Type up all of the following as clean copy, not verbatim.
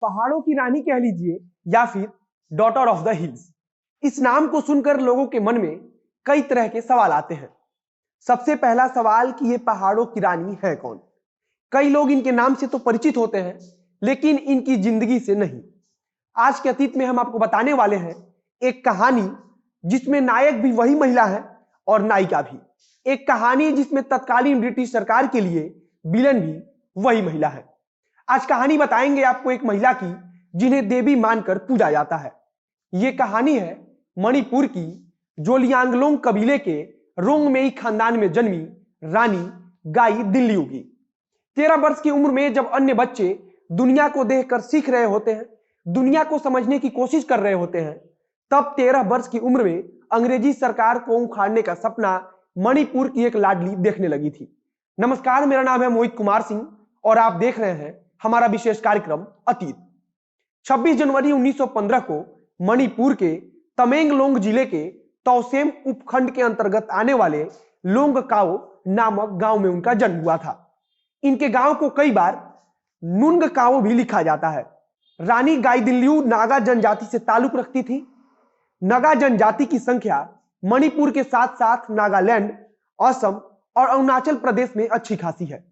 पहाड़ों की रानी कह लीजिए या फिर डॉटर ऑफ द हिल्स। इस नाम को सुनकर लोगों के मन में कई तरह के सवाल आते हैं। सबसे पहला सवाल कि ये पहाड़ों की रानी है कौन। कई लोग इनके नाम से तो परिचित होते हैं लेकिन इनकी जिंदगी से नहीं। आज के अतीत में हम आपको बताने वाले हैं एक कहानी जिसमें नायक भी वही महिला है और नायिका भी। एक कहानी जिसमें तत्कालीन ब्रिटिश सरकार के लिए विलन भी वही महिला है। आज कहानी बताएंगे आपको एक महिला की जिन्हें देवी मानकर पूजा जाता है। ये कहानी है मणिपुर की जोलियांगलोंग कबीले के रोंगमेई खानदान में जन्मी रानी गाई दिल्लियों की। 13 वर्ष की उम्र में जब अन्य बच्चे दुनिया को देखकर सीख रहे होते हैं, दुनिया को समझने की कोशिश कर रहे होते हैं, तब 13 वर्ष की उम्र में अंग्रेजी सरकार को उखाड़ने का सपना मणिपुर की एक लाडली देखने लगी थी। नमस्कार, मेरा नाम है मोहित कुमार सिंह और आप देख रहे हैं हमारा विशेष कार्यक्रम अतीत। 26 जनवरी 1915 को मणिपुर के तमेंगलोंग जिले के तौसेम उपखंड के अंतर्गत आने वाले लोंगकाओ नामक गांव में उनका जन्म हुआ था। इनके गांव को कई बार नुंगकाओ भी लिखा जाता है। रानी गाईदिल्लियू नागा जनजाति से ताल्लुक रखती थी। नागा जनजाति की संख्या मणिपुर के साथ साथ नागालैंड, असम और अरुणाचल प्रदेश में अच्छी खासी है।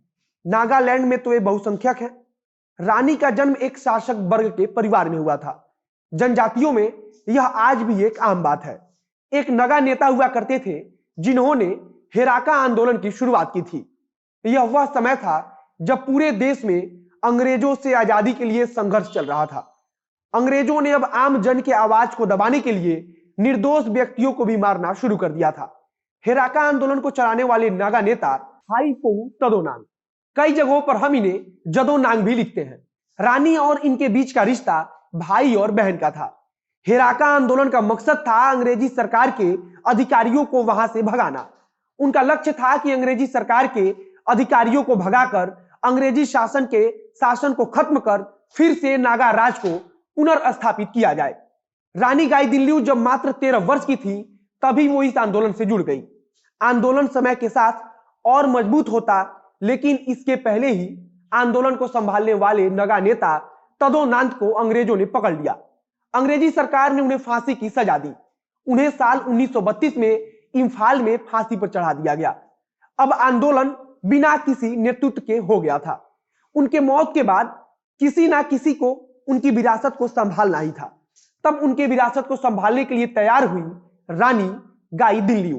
नागालैंड में तो ये बहुसंख्यक है। रानी का जन्म एक शासक वर्ग के परिवार में हुआ था। जनजातियों में यह आज भी एक आम बात है। एक नगा नेता हुआ करते थे जिन्होंने हेराका आंदोलन की शुरुआत की थी। यह वह समय था जब पूरे देश में अंग्रेजों से आजादी के लिए संघर्ष चल रहा था। अंग्रेजों ने अब आम जन के आवाज को दबाने के लिए निर्दोष व्यक्तियों को भी मारना शुरू कर दिया था। हेराका आंदोलन को चलाने वाले नागा नेता हाईपोंग तदोनांग, कई जगहों पर हम इन्हें जदोनांग भी लिखते हैं। रानी और इनके बीच का रिश्ता भाई और बहन का था। हेराका आंदोलन का मकसद था अंग्रेजी सरकार के अधिकारियों को वहां से भगाना। उनका लक्ष्य था कि अंग्रेजी सरकार के अधिकारियों को भगाकर अंग्रेजी शासन को खत्म कर फिर से नागा राज को पुनर्स्थापित किया जाए। रानी गाईदिल्लियू जब मात्र 13 वर्ष की थी तभी वो इस आंदोलन से जुड़ गई। आंदोलन समय के साथ और मजबूत होता, लेकिन इसके पहले ही आंदोलन को संभालने वाले नगा नेता तदोनांत को अंग्रेजों ने पकड़ लिया। अंग्रेजी सरकार ने उन्हें फांसी की सजा दी। उन्हें साल 1932 में इम्फाल में फांसी पर चढ़ा दिया गया। अब आंदोलन बिना किसी नेतृत्व के हो गया था। उनके मौत के बाद किसी ना किसी को उनकी विरासत को संभालना ही था। तब उनके विरासत को संभालने के लिए तैयार हुई रानी गाईदिल्लियू।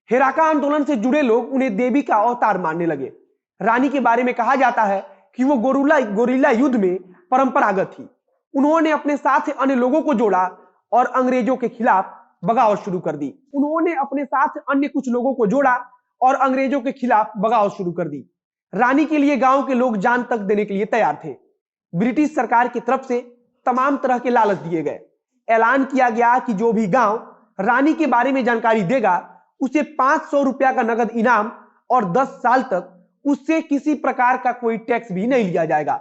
हेराका आंदोलन से जुड़े लोग उन्हें देवी का अवतार मानने लगे। रानी के बारे में कहा जाता है कि वो गोरिल्ला युद्ध में परंपरागत थी। उन्होंने अपने साथ अन्य लोगों को जोड़ा और अंग्रेजों के खिलाफ बगावत शुरू कर दी। रानी के लिए गांव के लोग जान तक देने के लिए तैयार थे। ब्रिटिश सरकार की तरफ से तमाम तरह के लालच दिए गए। ऐलान किया गया कि जो भी गांव रानी के बारे में जानकारी देगा उसे 500 रुपया का नगद इनाम और 10 साल तक उससे किसी प्रकार का कोई टैक्स भी नहीं लिया जाएगा।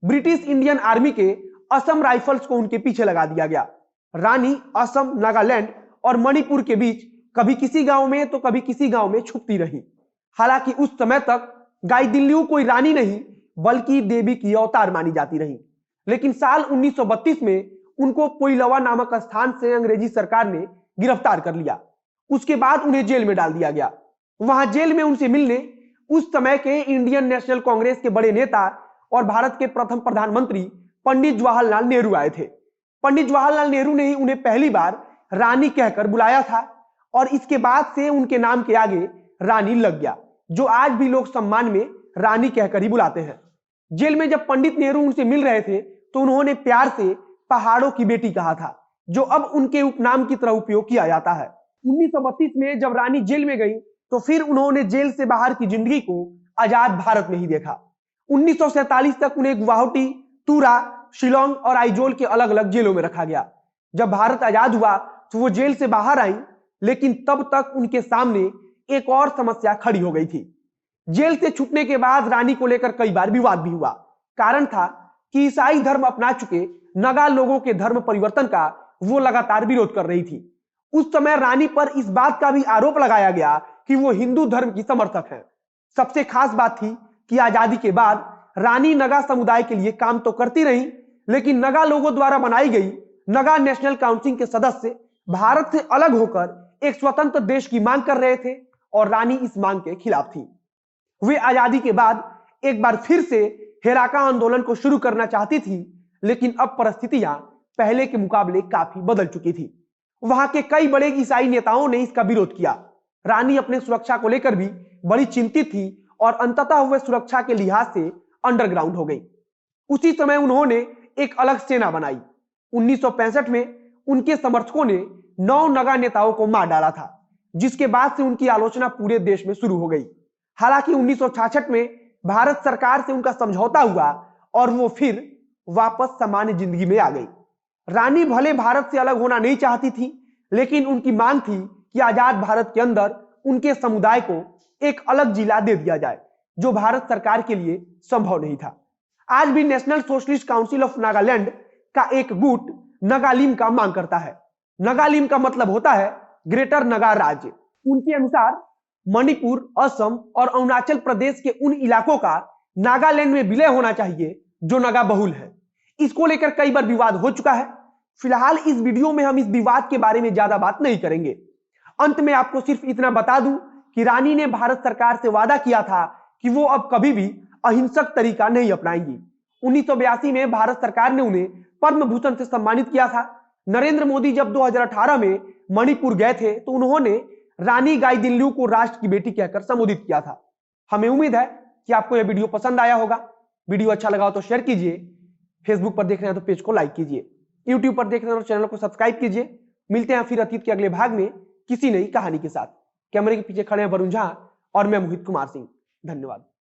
ब्रिटिश इंडियन आर्मी के असम राइफल्स को उनके पीछे लगा दिया गया। रानी असम, नागालैंड और मणिपुर के बीच कभी किसी गांव में तो कभी किसी गांव में छुपती रही। हालांकि उस समय तक गाईदिल्लियू कोई रानी नहीं बल्कि देवी की अवतार मानी जाती रही। लेकिन साल 1932 में उनको कोइलवा नामक स्थान से अंग्रेजी सरकार ने गिरफ्तार कर लिया। उसके बाद उन्हें जेल में डाल दिया गया। वहां जेल में उनसे मिलने उस समय के इंडियन नेशनल कांग्रेस के बड़े नेता और भारत के प्रथम प्रधानमंत्री पंडित जवाहरलाल नेहरू आए थे। पंडित जवाहरलाल नेहरू ने ही उन्हें पहली बार रानी कहकर बुलाया था और इसके बाद से उनके नाम के आगे रानी लग गया, जो आज भी लोग सम्मान में रानी कहकर ही बुलाते हैं। जेल में जब पंडित नेहरू उनसे मिल रहे थे तो उन्होंने प्यार से पहाड़ों की बेटी कहा था, जो अब उनके उपनाम की तरह उपयोग किया जाता है। 1932 में जब रानी जेल में गई तो फिर उन्होंने जेल से बाहर की जिंदगी को आजाद भारत में ही देखा। 1947 तक उन्हें गुवाहाटी, तुरा, शिलोंग और आइजोल के अलग अलग जेलों में रखा गया। जब भारत आजाद हुआ तो वो जेल से बाहर आई, लेकिन तब तक उनके सामने एक और समस्या खड़ी हो गई थी। जेल से छूटने के बाद रानी को लेकर कई बार विवाद भी हुआ। कारण था कि ईसाई धर्म अपना चुके नगा लोगों के धर्म परिवर्तन का वो लगातार विरोध कर रही थी। उस समय रानी पर इस बात का भी आरोप लगाया गया कि वो हिंदू धर्म की समर्थक है। सबसे खास बात थी कि आजादी के बाद रानी नगा समुदाय के लिए काम तो करती रही, लेकिन नगा लोगों द्वारा बनाई गई नगा नेशनल काउंसिल के सदस्य भारत से अलग होकर एक स्वतंत्र देश की मांग कर रहे थे और रानी इस मांग के खिलाफ थी। वे आजादी के बाद एक बार फिर से हेराका आंदोलन को शुरू करना चाहती थी, लेकिन अब परिस्थितियां पहले के मुकाबले काफी बदल चुकी थी। वहां के कई बड़े ईसाई नेताओं ने इसका विरोध किया। रानी अपने सुरक्षा को लेकर भी बड़ी चिंतित थी और अंततः वह सुरक्षा के लिहाज से अंडरग्राउंड हो गई। उसी समय उन्होंने एक अलग सेना बनाई। 1965 में उनके समर्थकों ने 9 नगा नेताओं को मार डाला था, जिसके बाद से उनकी आलोचना पूरे देश में शुरू हो गई। हालांकि 1966 में भारत सरकार से उनका समझौता हुआ और वो फिर वापस सामान्य जिंदगी में आ गई। रानी भले भारत से अलग होना नहीं चाहती थी, लेकिन उनकी मांग थी कि आजाद भारत के अंदर उनके समुदाय को एक अलग जिला दे दिया जाए, जो भारत सरकार के लिए संभव नहीं था। आज भी national socialist council of Nagaland का एक गुट नगालिम का मांग करता है। नगालिम का मतलब होता है ग्रेटर नगा राज्य। उनके अनुसार मणिपुर, असम और अरुणाचल प्रदेश के उन इलाकों का नागालैंड में विलय होना चाहिए जो नगा बहुल है। इसको लेकर कई बार विवाद हो चुका है। फिलहाल इस वीडियो में हम इस विवाद के बारे में ज्यादा बात नहीं करेंगे। अंत में आपको सिर्फ इतना बता दूं कि रानी ने भारत सरकार से वादा किया था कि वो अब कभी भी अहिंसक तरीका नहीं अपनाएंगी। 1982 में भारत सरकार ने उन्हें पद्म भूषण से सम्मानित किया था। नरेंद्र मोदी जब 2018 में मणिपुर गए थे तो उन्होंने रानी गाइदिन्ल्यू को राष्ट्र की बेटी कहकर संबोधित किया था। हमें उम्मीद है कि आपको यह वीडियो पसंद आया होगा। वीडियो अच्छा लगा हो तो शेयर कीजिए, फेसबुक पर देख रहे हैं तो पेज को लाइक कीजिए, यूट्यूब पर देख रहे हैं तो चैनल को सब्सक्राइब कीजिए। मिलते हैं फिर अतीत के अगले भाग में किसी नई कहानी के साथ। कैमरे के पीछे खड़े हैं वरुण झा और मैं मोहित कुमार सिंह। धन्यवाद।